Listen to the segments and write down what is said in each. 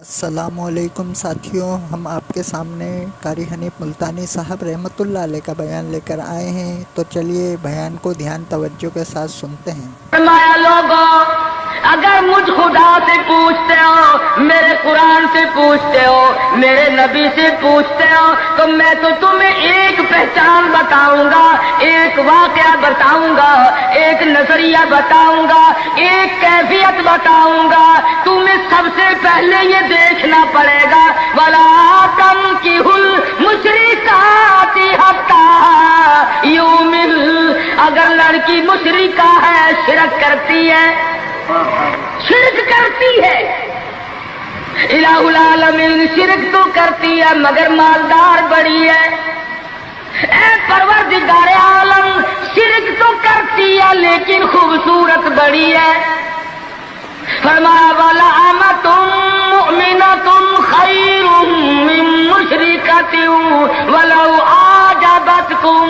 السلام علیکم ساتھیوں، ہم آپ کے سامنے قاری حنیف ملتانی صاحب رحمۃ اللہ علیہ کا بیان لے کر آئے ہیں، تو چلیے بیان کو دھیان توجہ کے ساتھ سنتے ہیں۔ فرمایا لوگوں، اگر مجھ خدا سے پوچھتے ہو، میرے قرآن سے پوچھتے ہو، میرے نبی سے پوچھتے ہو، تو میں تو تمہیں ایک پہچان بتاؤں گا، ایک واقعہ بتاؤں گا، ایک نظریہ بتاؤں گا، ایک کیفیت بتاؤں گا۔ تمہیں سب سے پہلے یہ دیکھنا پڑے گا وَلَا تَنكِحُوا الْمُشْرِكَاتِ حَتَّىٰ يُؤْمِنَ۔ اگر لڑکی مشرکہ ہے، شرک کرتی ہے، الہ العالمین شرک تو کرتی ہے مگر مالدار بڑی ہے۔ اے پروردگار عالم، شرک تو کرتی ہے لیکن خوبصورت بڑی ہے۔ فرمایا وَلَأَمَةٌ مُؤْمِنَةٌ خَيْرٌ مِّن مُّشْرِكَةٍ وَلَوْ أَعْجَبَتْكُمْ۔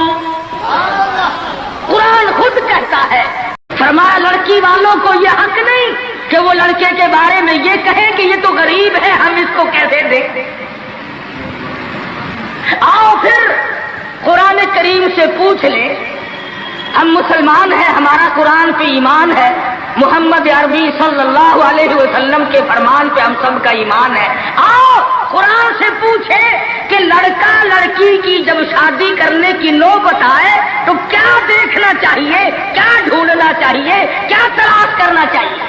قرآن خود کہتا ہے، فرمایا لڑکی والوں کو یہ حق نہیں کہ وہ لڑکے کے بارے میں یہ کہیں کہ یہ تو غریب ہے، ہم اس کو کیسے دیں۔ آؤ پھر قرآن کریم سے پوچھ لیں، ہم مسلمان ہیں، ہمارا قرآن پہ ایمان ہے، محمد عربی صلی اللہ علیہ وسلم کے فرمان پہ ہم سب کا ایمان ہے۔ آؤ قرآن سے پوچھے کہ لڑکا لڑکی کی جب شادی کرنے کی نوبت آئے تو کیا دیکھنا چاہیے، کیا ڈھونڈنا چاہیے، کیا تلاش کرنا چاہیے۔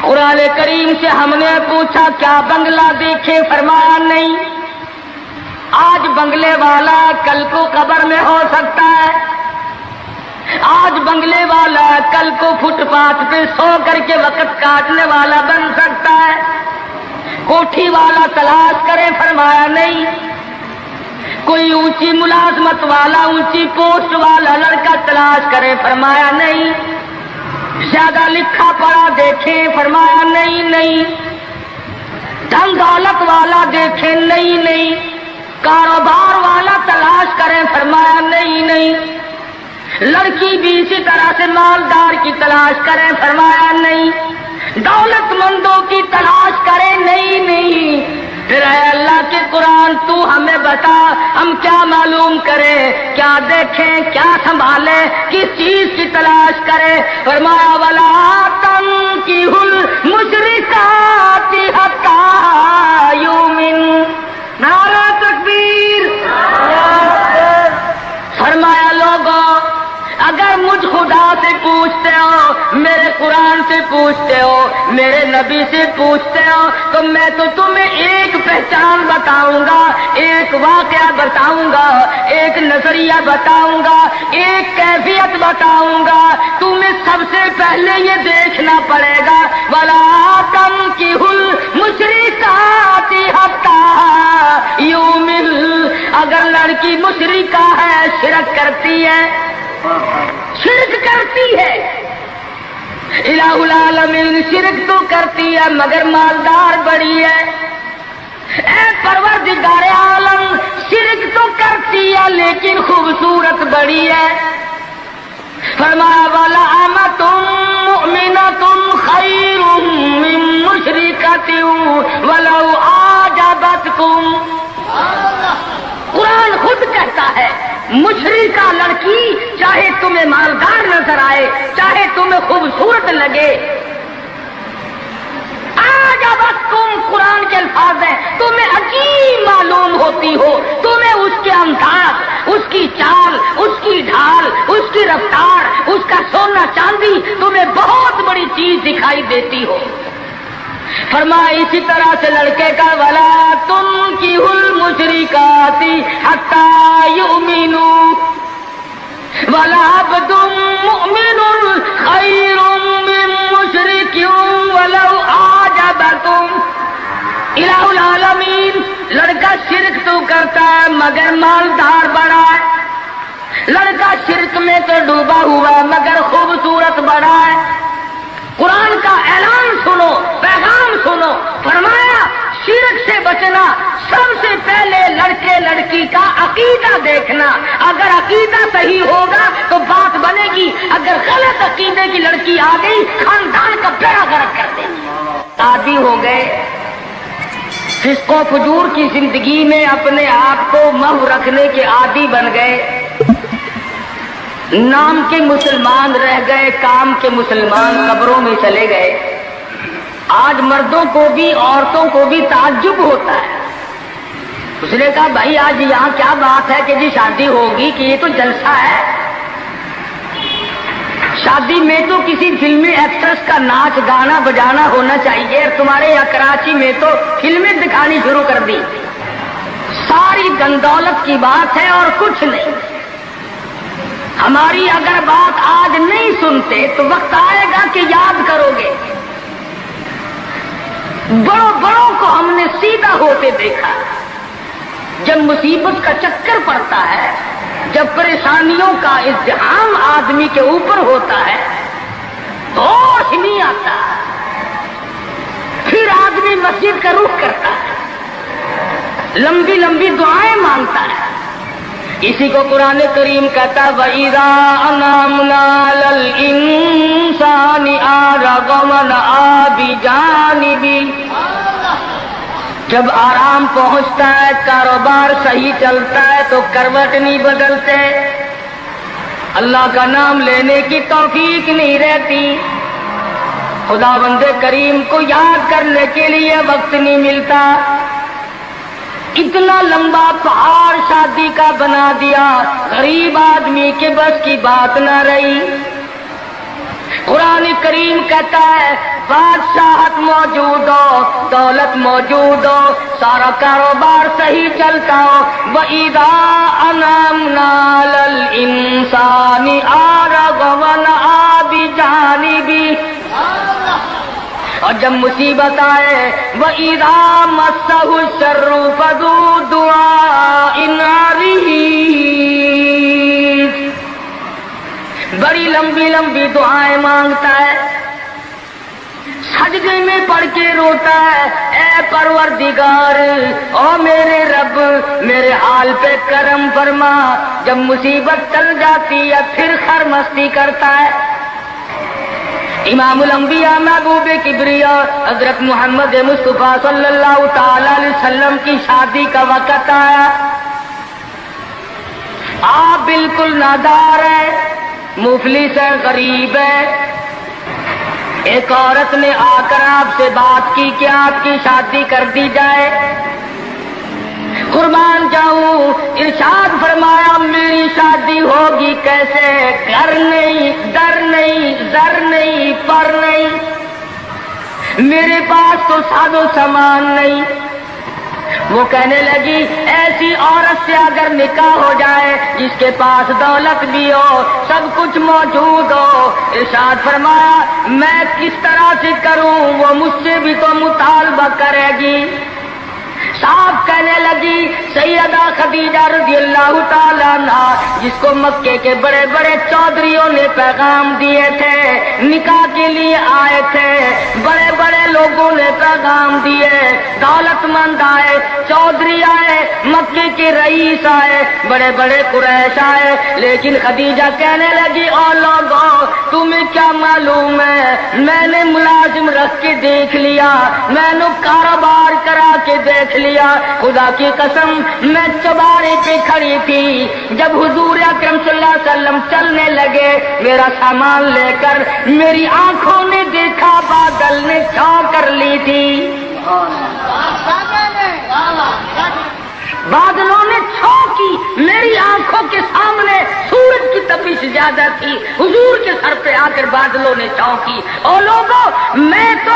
قرآن کریم سے ہم نے پوچھا کیا بنگلہ دیکھے، فرمایا نہیں۔ آج بنگلے والا کل کو قبر میں ہو سکتا ہے، آج بنگلے والا کل کو فٹ پاتھ پہ سو کر کے وقت کاٹنے والا بن سکتا ہے۔ کوٹھی والا تلاش کرے، فرمایا نہیں۔ کوئی اونچی ملازمت والا، اونچی پوسٹ والا لڑکا تلاش کرے، فرمایا نہیں۔ زیادہ لکھا پڑھا دیکھے، فرمایا نہیں۔ دھن دولت والا دیکھے، نہیں۔ کاروبار والا تلاش کرے، فرمایا نہیں۔ لڑکی بھی اسی طرح سے مالدار کی تلاش کرے، فرمایا نہیں۔ دولت مندوں کی تلاش کرے، نہیں۔ پھر اے اللہ کے قرآن تو ہمیں بتا، ہم کیا معلوم کریں، کیا دیکھیں، کیا سنبھالیں، کس چیز کی تلاش کریں۔ فرمایا وَلَا تَنكِحُوا الْمُشْرِكَاتِ حَتَّىٰ يُؤْمِنَ۔ نعرہ تکبیر۔ فرمایا لوگوں، اگر مجھ خدا سے پوچھتے ہو، میرے قرآن سے پوچھتے ہو، میرے نبی سے پوچھتے ہو، تو میں تو تمہیں ایک پہچان بتاؤں گا، ایک واقعہ بتاؤں گا، ایک نظریہ بتاؤں گا، ایک کیفیت بتاؤں گا۔ تمہیں سب سے پہلے یہ دیکھنا پڑے گا وَلَا تَنكِحُوا الْمُشْرِكَاتِ حَتَّىٰ يُؤْمِنَ۔ اگر لڑکی مشرکہ ہے، شرک کرتی ہے، الہ العالمین شرک تو کرتی ہے مگر مالدار بڑی ہے۔ اے پروردگار عالم، شرک تو کرتی ہے لیکن خوبصورت بڑی ہے۔ فرمایا وَلَأَمَةٌ مُؤْمِنَةٌ خَيْرٌ مِّن مُّشْرِكَةٍ وَلَوْ أَعْجَبَتْكُمْ۔ قرآن خود کہتا ہے، مشرکہ لڑکی چاہے تمہیں مالدار نظر آئے، چاہے تمہیں خوبصورت لگے، أَعْجَبَتْكُمْ قرآن کے الفاظ ہیں، تمہیں عجیب معلوم ہوتی ہو، تمہیں اس کے انداز، اس کی چال، اس کی ڈھال، اس کی رفتار، اس کا سونا چاندی تمہیں بہت بڑی چیز دکھائی دیتی ہو۔ فرمایا اسی طرح سے لڑکے کا وَلَا تُنكِحُوا الْمُشْرِكَاتِ حَتَّىٰ يُؤْمِنُوا وَلَعَبْدٌ مُّؤْمِنٌ خَيْرٌ مِّن مُّشْرِكٍ وَلَوْ أَعْجَبَكُمْ۔ الہ العالمین لڑکا شرک تو کرتا ہے مگر مالدار بڑا ہے، لڑکا شرک میں تو ڈوبا ہوا مگر خوبصورت بڑا ہے۔ قرآن کا اعلان سنو، پیغام سنو۔ فرمایا شرک سے بچنا، سب سے پہلے لڑکے لڑکی کا عقیدہ دیکھنا، اگر عقیدہ صحیح ہوگا تو بات بنے گی، اگر غلط عقیدے کی لڑکی آ گئی خاندان کا بیڑا غرق کر دے گی۔ عادی ہو گئے فسق و فجور کی زندگی میں اپنے آپ کو محو رکھنے کے عادی بن گئے، نام کے مسلمان رہ گئے، کام کے مسلمان قبروں میں چلے گئے۔ آج مردوں کو بھی عورتوں کو بھی تعجب ہوتا ہے۔ اس نے کہا بھائی آج یہاں کیا بات ہے کہ جی شادی ہوگی کہ یہ تو جلسہ ہے؟ شادی میں تو کسی فلمی ایکٹریس کا ناچ گانا بجانا ہونا چاہیے، اور تمہارے یہاں کراچی میں تو فلمیں دکھانی شروع کر دی۔ ساری گندولت کی بات ہے اور کچھ نہیں۔ ہماری اگر بات آج نہیں سنتے تو وقت آئے گا کہ یاد کرو گے۔ بڑوں بڑوں کو ہم نے سیدھا ہوتے دیکھا۔ جب مصیبت کا چکر پڑتا ہے، جب پریشانیوں کا ازدحام آدمی کے اوپر ہوتا ہے، ہوش نہیں آتا، پھر آدمی مسجد کا رخ کرتا ہے، لمبی لمبی دعائیں مانگتا ہے۔ اسی کو قرآن کریم کہتا ہے وَإِذَا أَنْعَمْنَا عَلَى الْإِنسَانِ أَعْرَضَ وَنَأَىٰ بِجَانِبِهِ، جب آرام پہنچتا ہے، کاروبار صحیح چلتا ہے تو کروٹ نہیں بدلتے، اللہ کا نام لینے کی توفیق نہیں رہتی، خدا بند کریم کو یاد کرنے کے لیے وقت نہیں ملتا۔ اتنا لمبا پہاڑ شادی کا بنا دیا، غریب آدمی کے بس کی بات نہ رہی۔ قرآن کریم کہتا ہے بادشاہت موجود ہو، دولت موجود ہو، سارا کاروبار صحیح چلتا ہو، وَإِذَا أَنْعَمْنَا عَلَى الْإِنسَانِ أَعْرَضَ وَنَأَىٰ بِجَانِبِهِ، اور جب مصیبت آئے وَإِذَا مَسَّهُ الشَّرُّ فَذُو دُعَاءٍ عَرِيضٍ، بڑی لمبی لمبی دعائیں مانگتا ہے، سجدے میں پڑھ کے روتا ہے اے پروردگار، او میرے رب میرے حال پہ کرم فرما۔ جب مصیبت چل جاتی ہے پھر خر مستی کرتا ہے۔ امام الانبیاء محبوب کبریا حضرت محمد مصطفیٰ صلی اللہ تعالی علیہ وسلم کی شادی کا وقت آیا، آپ بالکل نادار ہیں، مفلس ہے، غریب ہے۔ ایک عورت نے آ کر آپ سے بات کی کہ آپ کی شادی کر دی جائے۔ قربان جاؤں، ارشاد فرمایا میری شادی ہوگی کیسے؟ گھر نہیں، در نہیں، زر نہیں، پر نہیں، میرے پاس تو ساز و سامان نہیں۔ وہ کہنے لگی ایسی عورت سے اگر نکاح ہو جائے جس کے پاس دولت بھی ہو، سب کچھ موجود ہو، ارشاد فرمایا میں کس طرح سے کروں؟ وہ مجھ سے بھی تو مطالبہ کرے گی۔ صاحب کہنے لگی سیدہ خدیجہ رضی اللہ تعالیٰ عنہ، جس کو مکے کے بڑے بڑے چودھریوں نے پیغام دیے تھے، نکاح کے لیے آئے تھے، بڑے بڑے لوگوں نے پیغام دیے، دولت مند آئے، چودھری آئے، مکے کے رئیس آئے، بڑے بڑے قریش آئے، لیکن خدیجہ کہنے لگی او لوگوں تمہیں کیا معلوم ہے، میں نے ملازم رکھ کے دیکھ لیا، میں نے کاروبار کرا کے دیکھ لیا، خدا کی قسم میں چوبارے پہ کھڑی تھی، جب حضور اکرم صلی اللہ علیہ وسلم چلنے لگے میرا سامان لے کر، میری آنکھوں نے دیکھا بادل نے چھاؤ کر لی تھی، بادلوں نے چھاؤ کی، میری آنکھوں کے سامنے سورج کی تپش زیادہ تھی، حضور کے سر پہ آ کر بادلوں نے چھاؤ کی۔ اور لوگوں میں تو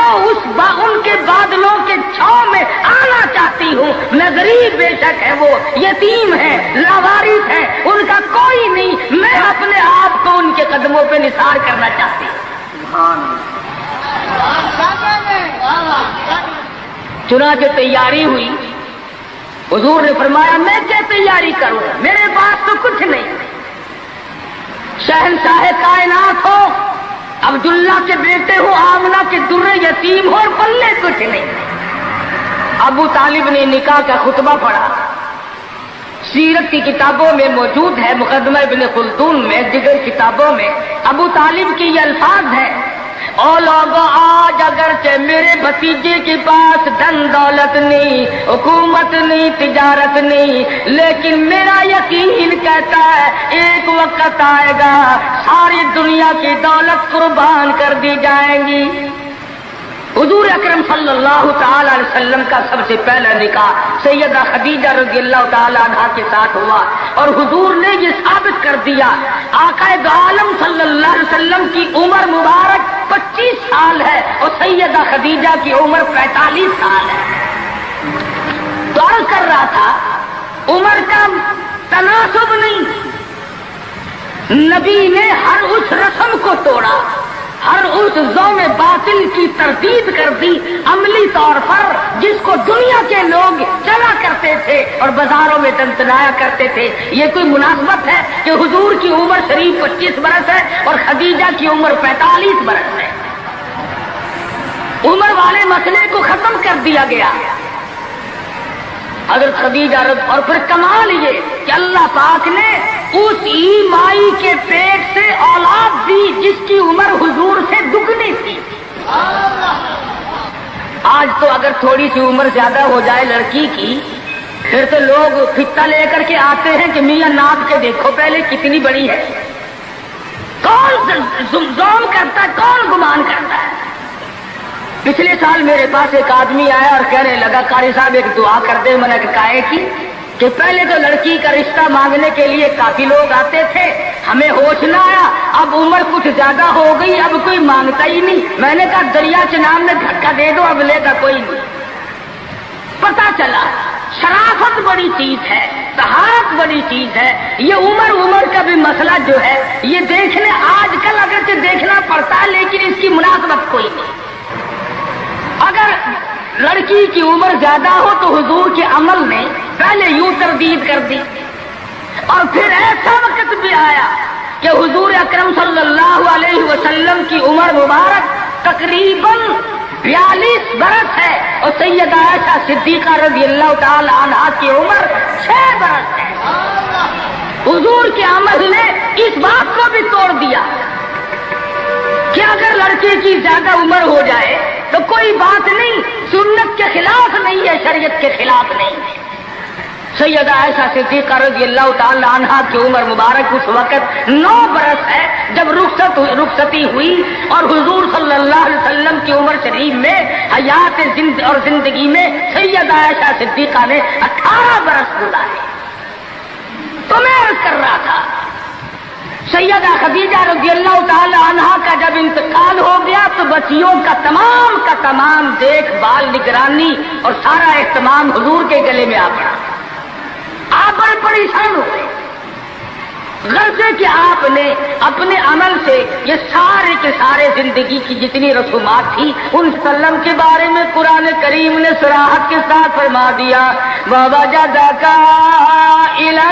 ان کے بادلوں کے چھاؤ میں آنا چاہتی ہوں، میں غریب بے شک ہے، وہ یتیم ہے، لاوارث ہے، ان کا کوئی نہیں، میں اپنے آپ کو ان کے قدموں پہ نثار کرنا چاہتی ہوں۔ چنانچہ تیاری ہوئی، حضور نے فرمایا میں کیا تیاری کروں، میرے پاس تو کچھ نہیں، شہنشاہ کائنات ہو، عبداللہ کے بیٹے ہو، آمنہ کے در یتیم ہو، اور پلے کچھ نہیں۔ ابو طالب نے نکاح کا خطبہ پڑھا، سیرت کی کتابوں میں موجود ہے، مقدمہ ابن خلدون میں، دیگر کتابوں میں ابو طالب کی یہ الفاظ ہے او لوگوں آج اگرچہ میرے بھتیجے کے پاس دھن دولت نہیں، حکومت نہیں، تجارت نہیں، لیکن میرا یقین کہتا ہے ایک وقت آئے گا ساری دنیا کی دولت قربان کر دی جائیں گی۔ حضور اکرم صلی اللہ تعالی علیہ وسلم کا سب سے پہلا نکاح سیدہ خدیجہ رضی اللہ تعالی عنہا کے ساتھ ہوا، اور حضور نے یہ ثابت کر دیا آقا دو عالم صلی اللہ علیہ وسلم کی عمر مبارک 25 سال ہے اور سیدہ خدیجہ کی عمر 45 سال ہے۔ تو عرض کر رہا تھا عمر کا تناسب نہیں، نبی نے ہر اس رسم کو توڑا، ہر اس ذوم باطل کی تردید کر دی عملی طور پر، جس کو دنیا کے لوگ چلا کرتے تھے اور بازاروں میں تنتنایا کرتے تھے۔ یہ کوئی مناسبت ہے کہ حضور کی عمر شریف 25 برس ہے اور خدیجہ کی عمر 45 برس ہے؟ عمر والے مسئلے کو ختم کر دیا گیا۔ حضرت خدیجہ اور پھر کمال یہ کہ اللہ پاک نے اس ہی مائی کے پیٹ سے اولاد دی جس کی عمر حضور سے دگنی تھی۔ آج تو اگر تھوڑی سی عمر زیادہ ہو جائے لڑکی کی، پھر تو لوگ فٹا لے کر کے آتے ہیں کہ میاں ناپ کے دیکھو پہلے کتنی بڑی ہے۔ کون زوم کرتا ہے، کون گمان کرتا ہے؟ پچھلے سال میرے پاس ایک آدمی آیا اور کہنے لگا قاری صاحب ایک دعا کر دے۔ میں نے کہا کی کہ پہلے تو لڑکی کا رشتہ مانگنے کے لیے کافی لوگ آتے تھے، ہمیں ہوش نہ آیا، اب عمر کچھ زیادہ ہو گئی، اب کوئی مانگتا ہی نہیں۔ میں نے کہا دریا چناب میں دھکا دے دو، اب لے گا کوئی نہیں۔ پتا چلا شرافت بڑی چیز ہے، طہارت بڑی چیز ہے۔ یہ عمر کا بھی مسئلہ جو ہے یہ دیکھنے آج کل اگرچہ دیکھنا پڑتا ہے لیکن اس کی مناسبت کوئی نہیں۔ اگر لڑکی کی عمر زیادہ ہو تو حضور کے عمل نے پہلے یوں تردید کر دی، اور پھر ایسا وقت بھی آیا کہ حضور اکرم صلی اللہ علیہ وسلم کی عمر مبارک تقریباً 42 برس ہے اور سیدہ عائشہ صدیقہ رضی اللہ تعالی عنہا کی عمر 6 برس ہے۔ حضور کے عمل نے اس بات کو بھی توڑ دیا کہ اگر لڑکے کی زیادہ عمر ہو جائے تو کوئی بات نہیں، سنت کے خلاف نہیں ہے، شریعت کے خلاف نہیں ہے۔ سیدہ عائشہ صدیقہ رضی اللہ تعالی عنہا کی عمر مبارک اس وقت 9 برس ہے جب رخصتی ہوئی، اور حضور صلی اللہ علیہ وسلم کی عمر شریف میں حیات اور زندگی میں سیدہ عائشہ صدیقہ نے 18 برس گزارے۔ تو میں عرض کر رہا تھا سیدہ خدیجہ رضی اللہ تعالی عنہا کا جب انتقال ہو گیا تو بچیوں کا تمام دیکھ بھال، نگرانی اور سارا اہتمام حضور کے گلے میں آ پڑا۔ آپ بڑے پریشان ہو گئے، غرض کہ آپ نے اپنے عمل سے یہ سارے کے سارے زندگی کی جتنی رسومات تھی ان سلم کے بارے میں قرآن کریم نے صراحت کے ساتھ فرما دیا، وَوَجَدَكَ عَائِلًا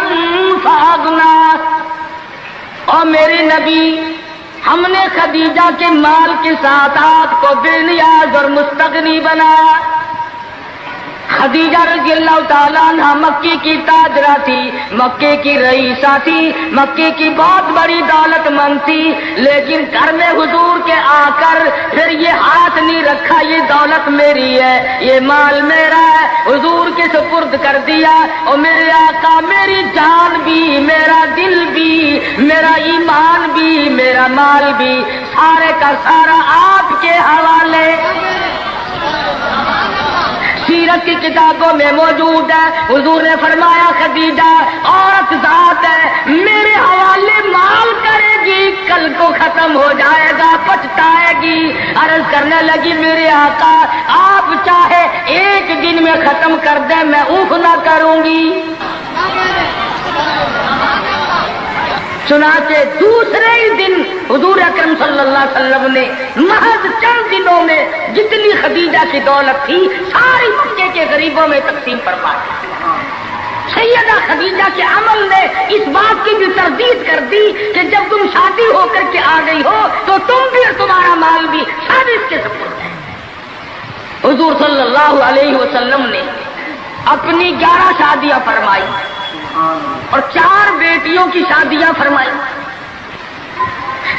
فَأَغْنَىٰ۔ اور میرے نبی، ہم نے خدیجہ کے مال کے ساتھ آپ کو بے نیاز اور مستغنی بنایا۔ خدیجہ رضی اللہ تعالیٰ عنہ مکے کی تاجرہ تھی، مکے کی رئیسہ تھی، مکے کی بہت بڑی دولت مند تھی، لیکن گھر میں حضور کے آ کر پھر یہ ہاتھ نہیں رکھا یہ دولت میری ہے، یہ مال میرا ہے، حضور کے سپرد کر دیا۔ اور میرے آقا میری جان بھی، میرا دل بھی، میرا ایمان بھی، میرا مال بھی، سارے کا سارا آپ کے حوالے۔ سیرت کی کتابوں میں موجود ہے، حضور نے فرمایا خدیجہ عورت ذات ہے، میرے حوالے مال کرے گی، کل کو ختم ہو جائے گا، پچھتائے گی۔ عرض کرنے لگی میرے آقا آپ چاہے ایک دن میں ختم کر دیں میں اوف نہ کروں گی۔ چنانچہ دوسرے ہی دن حضور اکرم صلی اللہ علیہ وسلم نے محض چند دنوں میں جتنی خدیجہ کی دولت تھی ساری مکے کے غریبوں میں تقسیم فرما دی۔ سیدہ خدیجہ کے عمل نے اس بات کی بھی تردید کر دی کہ جب تم شادی ہو کر کے آ گئی ہو تو تم بھی اور تمہارا مال بھی سب اس کے سپرد ہے۔ حضور صلی اللہ علیہ وسلم نے اپنی 11 شادیاں فرمائی اور 4 بیٹیوں کی شادیاں فرمائی۔